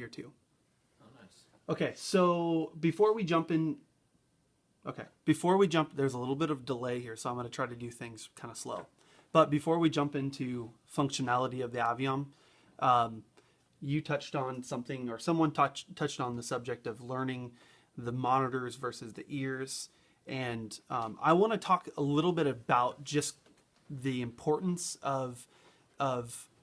here too. Oh, nice. Okay, so before we jump, there's a little bit of delay here, so I'm going to try to do things kind of slow. But before we jump into functionality of the Aviom, you touched on something, or someone touched on the subject of learning the monitors versus the ears. And I want to talk a little bit about just the importance of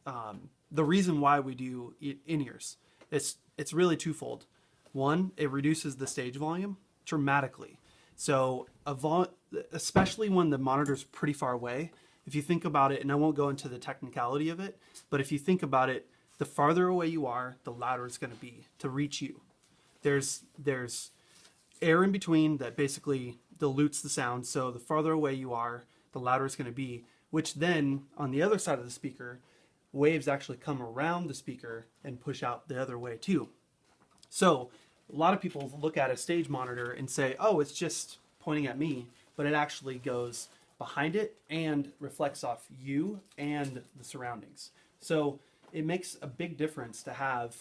the reason why we do in-ears. It's really twofold. One, it reduces the stage volume dramatically. So especially when the monitor's pretty far away, if you think about it, and I won't go into the technicality of it, but if you think about it, the farther away you are, the louder it's going to be to reach you. There's air in between that basically dilutes the sound. So the farther away you are, the louder it's going to be, which then on the other side of the speaker, waves actually come around the speaker and push out the other way too. So a lot of people look at a stage monitor and say, oh, it's just pointing at me, but it actually goes behind it and reflects off you and the surroundings. So it makes a big difference to have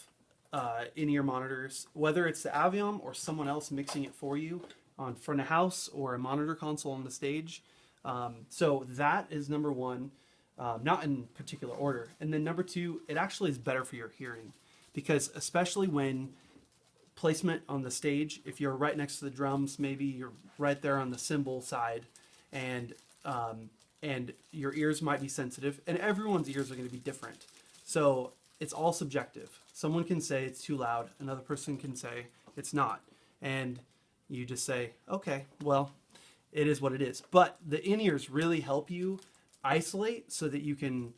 in-ear monitors, whether it's the Aviom or someone else mixing it for you on front of house or a monitor console on the stage. So that is number one, not in particular order. And then number two, it actually is better for your hearing, because especially when placement on the stage, if you're right next to the drums, maybe you're right there on the cymbal side, and your ears might be sensitive, and everyone's ears are going to be different. So it's all subjective. Someone can say it's too loud, another person can say it's not. And you just say, okay, well, it is what it is. But the in-ears really help you isolate so that you can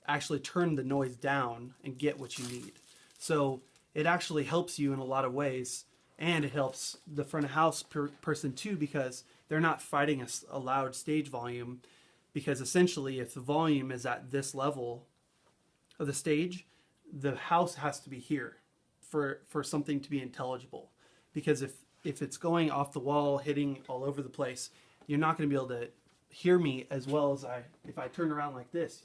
actually turn the noise down and get what you need. So it actually helps you in a lot of ways, and it helps the front of house person too, because they're not fighting a loud stage volume, because essentially if the volume is at this level of the stage, the house has to be here for something to be intelligible. Because if it's going off the wall, hitting all over the place, you're not going to be able to hear me as well as if I turn around like this.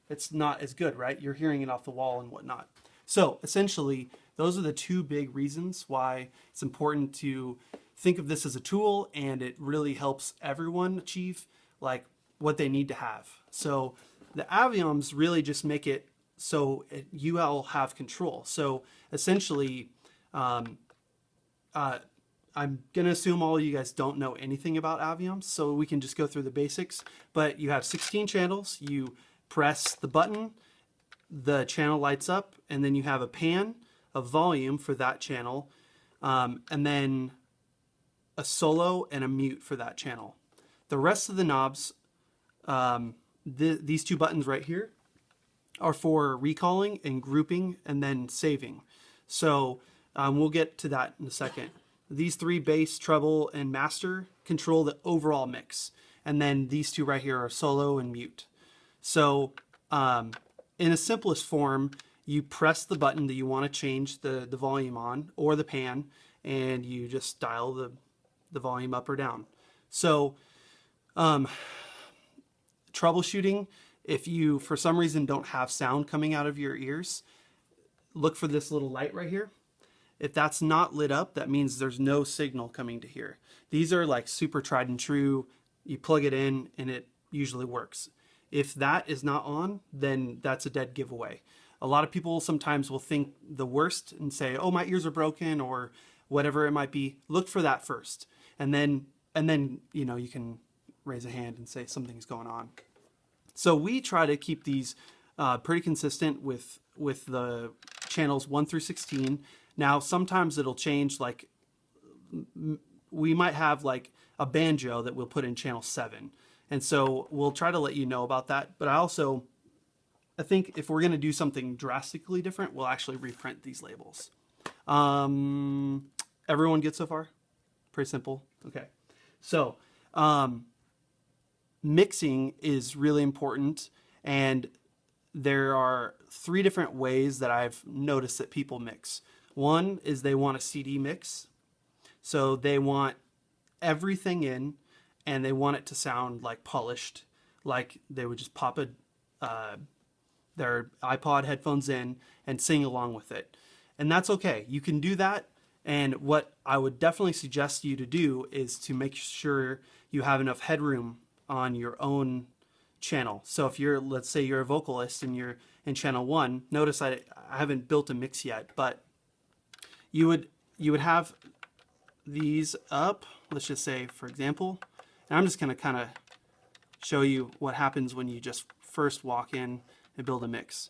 It's not as good, right? You're hearing it off the wall and whatnot. So essentially, those are the two big reasons why it's important to think of this as a tool, and it really helps everyone achieve like what they need to have. So the Avioms really just make it so you all have control. So essentially, I'm going to assume all of you guys don't know anything about Avioms, so we can just go through the basics. But you have 16 channels. You press the button, the channel lights up, and then you have a pan of volume for that channel, and then a solo and a mute for that channel. The rest of the knobs, these two buttons right here, are for recalling and grouping and then saving. So we'll get to that in a second. These three, bass, treble, and master, control the overall mix. And then these two right here are solo and mute. So in the simplest form, you press the button that you want to change the volume on, or the pan, and you just dial the volume up or down. So troubleshooting, if you for some reason don't have sound coming out of your ears, look for this little light right here. If that's not lit up, that means there's no signal coming to here. These are like super tried and true. You plug it in and it usually works. If that is not on, then that's a dead giveaway. A lot of people sometimes will think the worst and say, oh, my ears are broken, or whatever it might be. Look for that first. And then you know, you can raise a hand and say something's going on. So we try to keep these pretty consistent with the channels 1 through 16. Now, sometimes it'll change, like we might have like a banjo that we'll put in channel 7. And so we'll try to let you know about that. But I think if we're going to do something drastically different, we'll actually reprint these labels. Everyone good so far? Pretty simple. Okay. So mixing is really important. And there are 3 different ways that I've noticed that people mix. One is they want a CD mix. So they want everything in, and they want it to sound like polished, like they would just pop their iPod headphones in and sing along with it. And that's okay. You can do that. And what I would definitely suggest you to do is to make sure you have enough headroom on your own channel. So if you're, let's say you're a vocalist and you're in channel 1, notice I haven't built a mix yet, but you would have these up, let's just say, for example, and I'm just going to kind of show you what happens when you just first walk in and build a mix.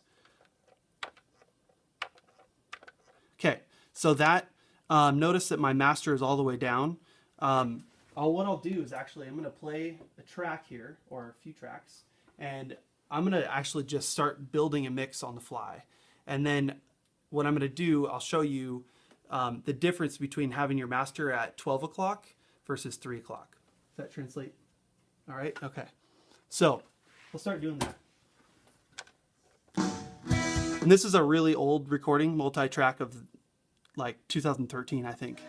Okay, so that, notice that my master is all the way down. What I'll do is actually, I'm going to play a track here, or a few tracks, and I'm going to actually just start building a mix on the fly. And then what I'm going to do, I'll show you the difference between having your master at 12 o'clock versus 3 o'clock. Does that translate? All right, okay. So we'll start doing that. And this is a really old recording, multi-track of like 2013, I think.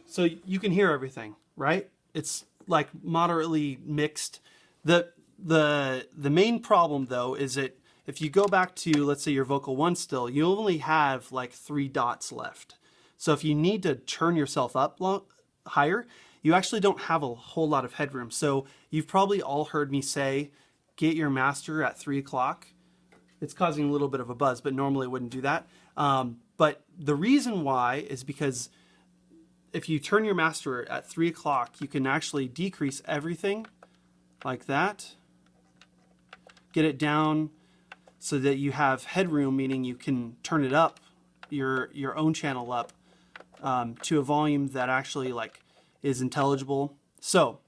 So you can hear everything, right? It's like moderately mixed. The main problem though is that if you go back to, let's say, your vocal 1 still, you only have like 3 dots left. So if you need to turn yourself up higher, you actually don't have a whole lot of headroom. So you've probably all heard me say, get your master at 3 o'clock. It's causing a little bit of a buzz, but normally it wouldn't do that. But the reason why is because if you turn your master at 3 o'clock, you can actually decrease everything like that. Get it down so that you have headroom, meaning you can turn it up, your own channel up, to a volume that actually like is intelligible. So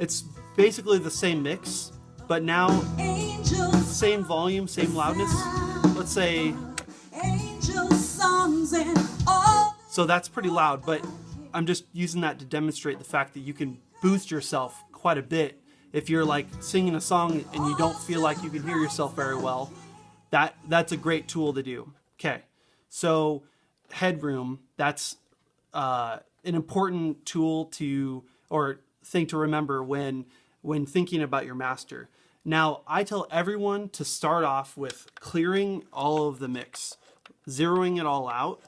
it's basically the same mix, but now same volume, same loudness. Let's say, so that's pretty loud, but I'm just using that to demonstrate the fact that you can boost yourself quite a bit. If you're like singing a song and you don't feel like you can hear yourself very well, that's a great tool to do. Okay, so headroom, that's an important tool to, or thing to remember when thinking about your master. Now, I tell everyone to start off with clearing all of the mix, zeroing it all out.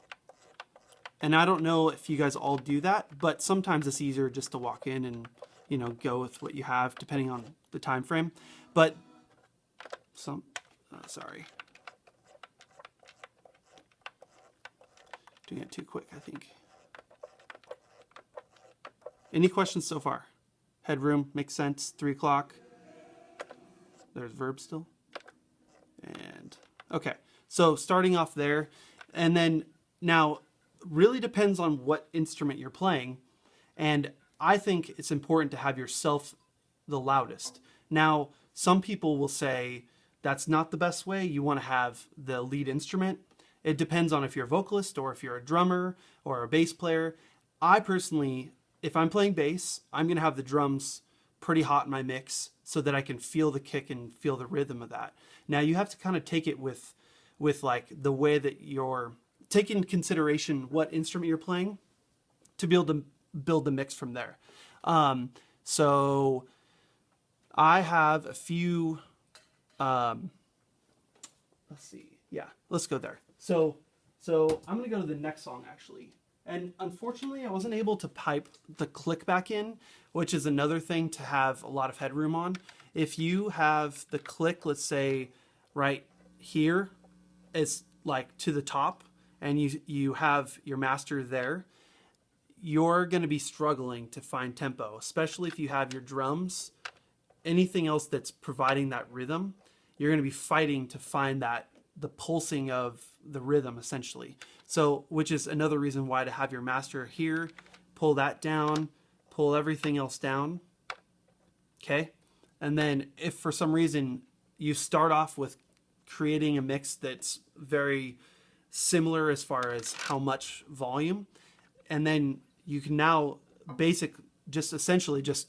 And I don't know if you guys all do that, but sometimes it's easier just to walk in and, you know, go with what you have depending on the time frame. But sorry. Doing it too quick, I think. Any questions so far? Headroom makes sense. 3 o'clock. There's verb still. And okay. So starting off there, and then now really depends on what instrument you're playing. And I think it's important to have yourself the loudest. Now, some people will say that's not the best way. You want to have the lead instrument. It depends on if you're a vocalist or if you're a drummer or a bass player. I personally, if I'm playing bass, I'm going to have the drums pretty hot in my mix so that I can feel the kick and feel the rhythm of that. Now, you have to kind of take it with like the way that you're taking into consideration what instrument you're playing to be able to build the mix from there. So I have a few, let's see. Yeah, let's go there. So I'm going to go to the next song actually. And unfortunately I wasn't able to pipe the click back in, which is another thing to have a lot of headroom on. If you have the click, let's say right here, it's like to the top, and you have your master there, you're going to be struggling to find tempo, especially if you have your drums, anything else that's providing that rhythm, you're going to be fighting to find the pulsing of the rhythm essentially. So, which is another reason why to have your master here, pull that down, pull everything else down. Okay. And then if for some reason you start off with creating a mix that's very similar as far as how much volume, and then you can now essentially just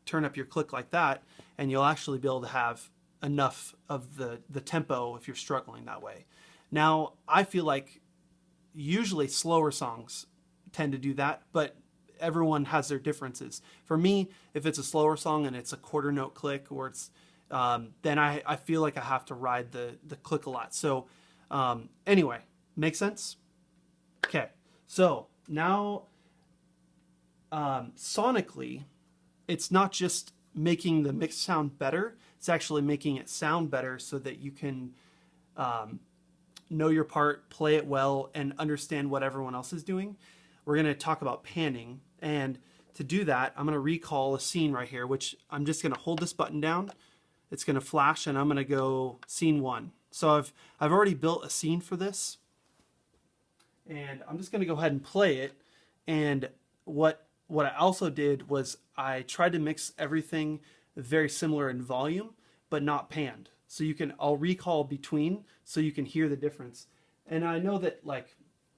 turn up your click like that, and you'll actually be able to have enough of the tempo if you're struggling that way. Now, I feel like usually slower songs tend to do that, but everyone has their differences. For me, if it's a slower song and it's a quarter note click, or it's then I feel like I have to ride the click a lot. So anyway, make sense? Okay, so now sonically, it's not just making the mix sound better, it's actually making it sound better so that you can know your part, play it well, and understand what everyone else is doing. We're going to talk about panning, and to do that, I'm going to recall a scene right here, which I'm just going to hold this button down. It's going to flash, and I'm going to go scene 1. So I've already built a scene for this, and I'm just going to go ahead and play it. And what I also did was I tried to mix everything very similar in volume, but not panned. So I'll recall between so you can hear the difference. And I know that like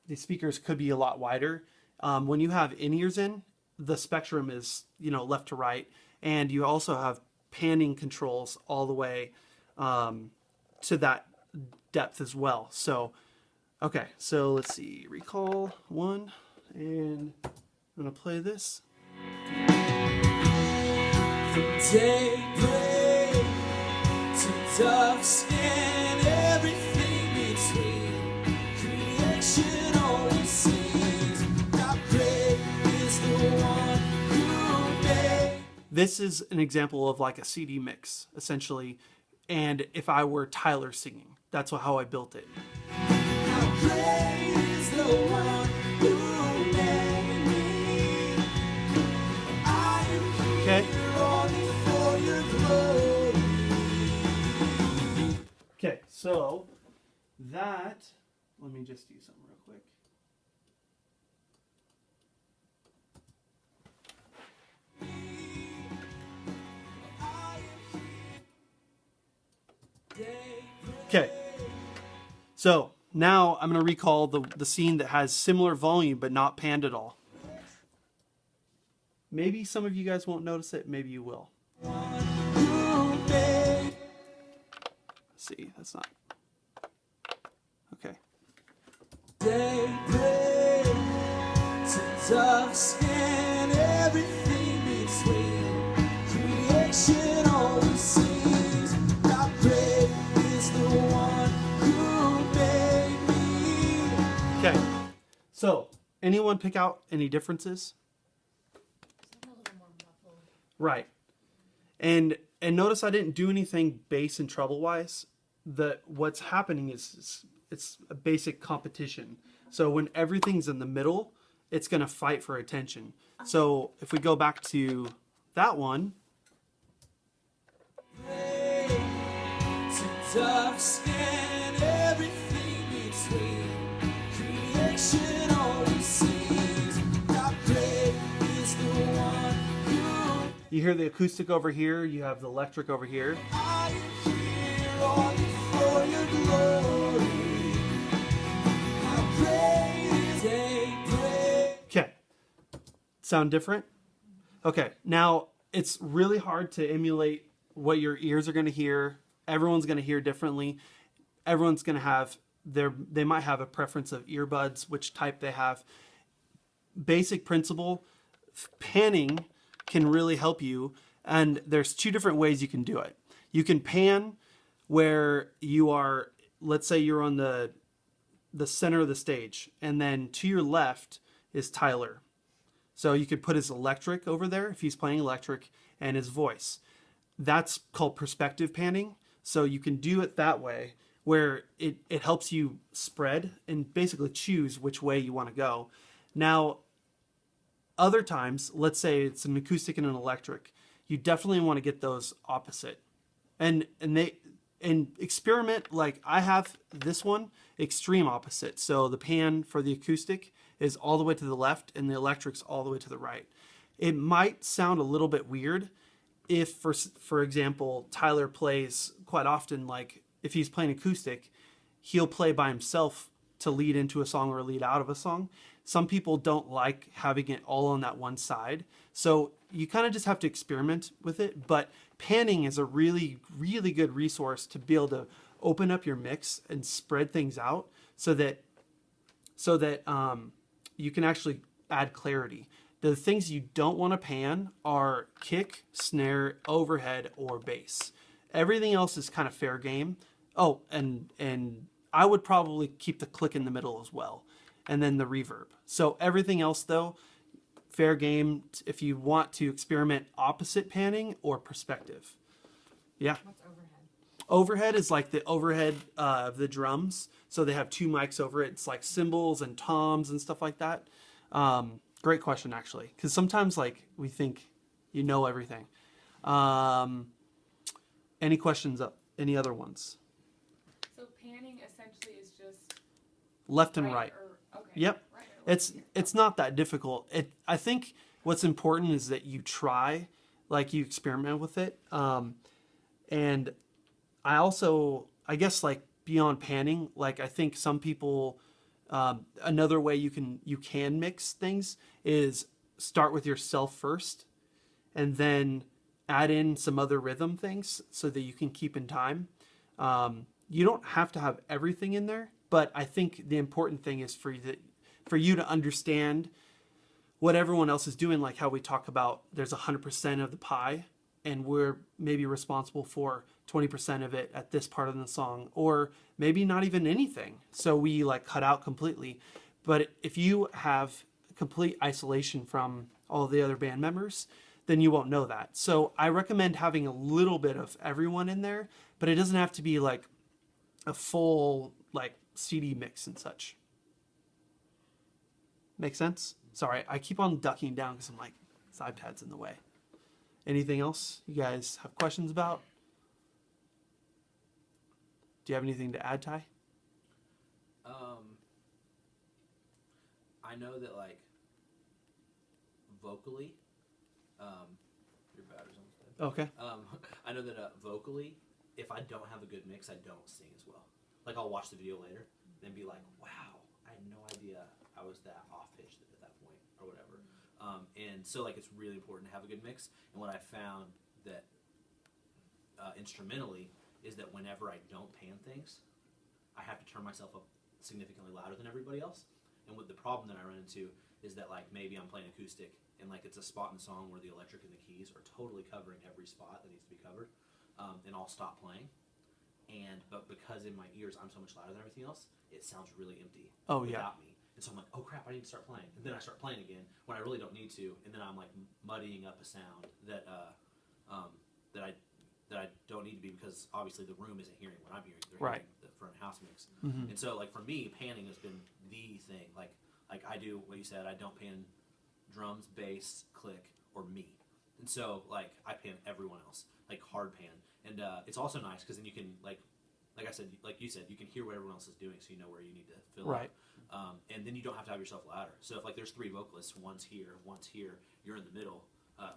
the speakers could be a lot wider. When you have in-ears in, the spectrum is, left to right. And you also have panning controls all the way to that depth as well. So, okay, so let's see, recall 1, and I'm gonna play this. From daybreak to dusk and everything between, creation always seems how great is the one who made. This is an example of like a CD mix, essentially. And if I were Tyler singing, that's how I built it. How great is the one who made me. I am here only for your glory. Okay, so that, let me just do something real quick. Okay, so now I'm going to recall the scene that has similar volume but not panned at all. Maybe some of you guys won't notice it, maybe you will. Let's see, that's not... Okay. Daybreak to dusk and everything between, creation always seems how great is the one who made me. Okay, so anyone pick out any differences? A little more muffled. Right. And notice I didn't do anything bass and treble wise. What's happening is it's a basic competition. So when everything's in the middle, it's going to fight for attention. So if we go back to that one. You hear the acoustic over here, you have the electric over here. I am here only for your glory. Okay. Sound different? Okay, now it's really hard to emulate what your ears are going to hear. Everyone's going to hear differently. Everyone's going to have they might have a preference of earbuds, which type they have. Basic principle, panning can really help you, and there's 2 different ways you can do it. You can pan where you are, let's say you're on the center of the stage, and then to your left is Tyler. So you could put his electric over there if he's playing electric, and his voice. That's called perspective panning. So you can do it that way, where it helps you spread and basically choose which way you want to go. Now, other times, let's say it's an acoustic and an electric, you definitely want to get those opposite. And experiment, like I have this one, extreme opposite. So the pan for the acoustic is all the way to the left and the electric's all the way to the right. It might sound a little bit weird if, for example, Tyler plays quite often, like if he's playing acoustic, he'll play by himself to lead into a song or lead out of a song. Some people don't like having it all on that one side. So you kind of just have to experiment with it. But panning is a really, really good resource to be able to open up your mix and spread things out so that you can actually add clarity. The things you don't want to pan are kick, snare, overhead, or bass. Everything else is kind of fair game. Oh, and I would probably keep the click in the middle as well, and then the reverb. So everything else, though, fair game if you want to experiment opposite panning or perspective. Yeah. What's overhead? Overhead is like the overhead of the drums. So they have two mics over it. It's like cymbals and toms and stuff like that. Great question, actually, because sometimes like we think you know everything. Any questions? Any other ones? So panning essentially is just Left and right. Okay. Yep. Right or left. It's not that difficult. I think what's important is that you try, like you experiment with it. And I guess like beyond panning, like I think some people, another way you can mix things is start with yourself first, and then add in some other rhythm things so that you can keep in time. You don't have to have everything in there, but I think the important thing is for you to understand what everyone else is doing, like how we talk about there's 100% of the pie, and we're maybe responsible for 20% of it at this part of the song, or maybe not even anything. So we like cut out completely. But if you have complete isolation from all the other band members, then you won't know that. So I recommend having a little bit of everyone in there, but it doesn't have to be like a full like CD mix and such. Make sense? Sorry, I keep on ducking down because I'm like, this iPad's in the way. Anything else you guys have questions about? Do you have anything to add, Ty? I know that like vocally, your battery's almost dead. Okay. I know that vocally, if I don't have a good mix, I don't sing as well. Like I'll watch the video later and be like, wow, I had no idea I was that off pitch at that point or whatever. And so like it's really important to have a good mix. And what I found that instrumentally is that whenever I don't pan things, I have to turn myself up significantly louder than everybody else. And what the problem that I run into is that like maybe I'm playing acoustic and like it's a spot in the song where the electric and the keys are totally covering every spot that needs to be covered, and I'll stop playing. But because in my ears I'm so much louder than everything else, it sounds really empty without me. And so I'm like, oh crap, I need to start playing. And then I start playing again when I really don't need to. And then I'm like muddying up a sound that I don't need to be, because obviously the room isn't hearing what I'm hearing. They're Right. hearing the front house mix. Mm-hmm. And so like for me, panning has been the thing. Like I do what you said, I don't pan drums, bass, click, or me. And so like I pan everyone else, like hard pan. And it's also nice because then you can like I said, like you said, you can hear what everyone else is doing, so you know where you need to fill Right. up. And then you don't have to have yourself louder. So if like there's three vocalists, one's here, you're in the middle.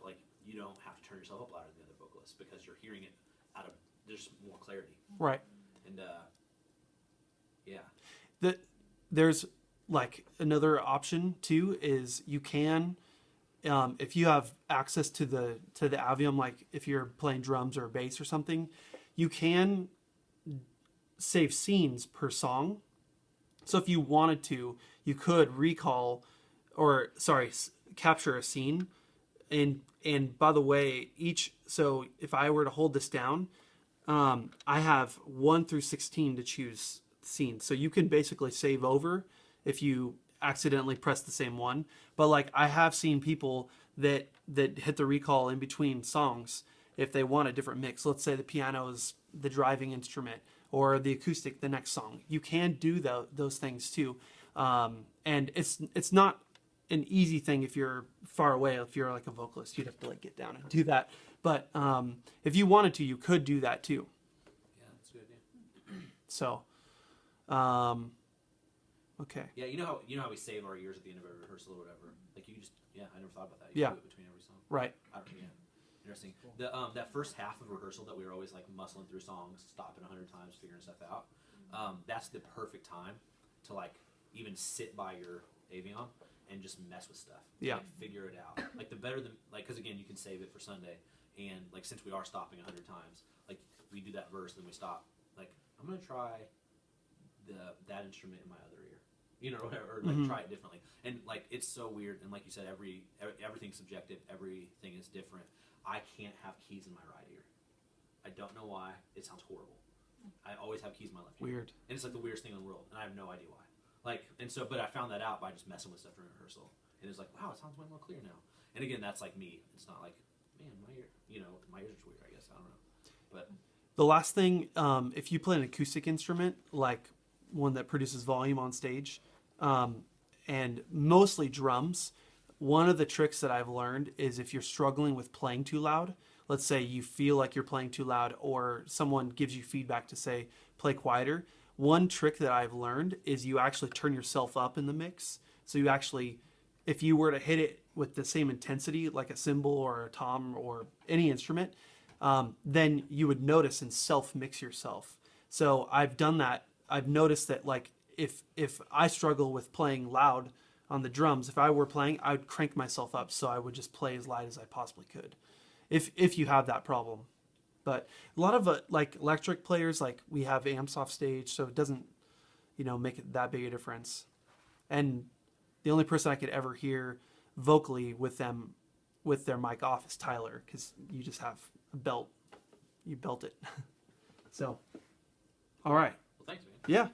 Like you don't have to turn yourself up louder than the other vocalists because you're hearing it out of there's more clarity. Right. And yeah. There's like another option too is you can, if you have access to the Aviom, like if you're playing drums or bass or something, you can save scenes per song. So if you wanted to, you could capture a scene. And by the way, so if I were to hold this down, I have 1 through 16 to choose scenes. So you can basically save over if you accidentally press the same one. But like I have seen people that hit the recall in between songs if they want a different mix. Let's say the piano is the driving instrument or the acoustic the next song. You can do those things too. And it's not an easy thing if you're far away. If you're like a vocalist, you'd have to like get down and do that. But if you wanted to, you could do that too. Yeah, that's a good idea. So, okay. Yeah, you know how we save our ears at the end of a rehearsal or whatever. Like you just I never thought about that. You Yeah. do it between every song. Right. Yeah. Interesting. The that first half of rehearsal that we were always like muscling through songs, stopping 100 times, figuring stuff out. That's the perfect time to to like even sit by your Aviom and just mess with stuff. Yeah. Like, figure it out. Like the better than like because again you can save it for Sunday, and like since we are stopping 100 times, like we do that verse, then we stop. Like I'm gonna try that instrument in my other ear, you know, or whatever, or like try it differently. And like it's so weird. And like you said, everything's subjective. Everything is different. I can't have keys in my right ear. I don't know why. It sounds horrible. I always have keys in my left ear. Weird. And it's like the weirdest thing in the world, and I have no idea why. Like, and so, but I found that out by just messing with stuff during rehearsal, and it's like, wow, it sounds way more clear now. And again, that's like me. It's not like, man, my ear, you know, my ears are weird. I guess I don't know, but The last thing, if you play an acoustic instrument, like one that produces volume on stage, and mostly drums, one of the tricks that I've learned is if you're struggling with playing too loud, let's say you feel like you're playing too loud or someone gives you feedback to say, play quieter. One trick that I've learned is you actually turn yourself up in the mix. So you actually, if you were to hit it with the same intensity, like a cymbal or a tom or any instrument, then you would notice and self-mix yourself. So I've done that. I've noticed that like if I struggle with playing loud on the drums, if I were playing, I would crank myself up so I would just play as loud as I possibly could. If you have that problem. But a lot of like electric players, like we have amps off stage, so it doesn't, you know, make it that big a difference. And the only person I could ever hear vocally with them, with their mic off, is Tyler, because you just have a belt, you belt it. So, all right, well, thanks, man. yeah.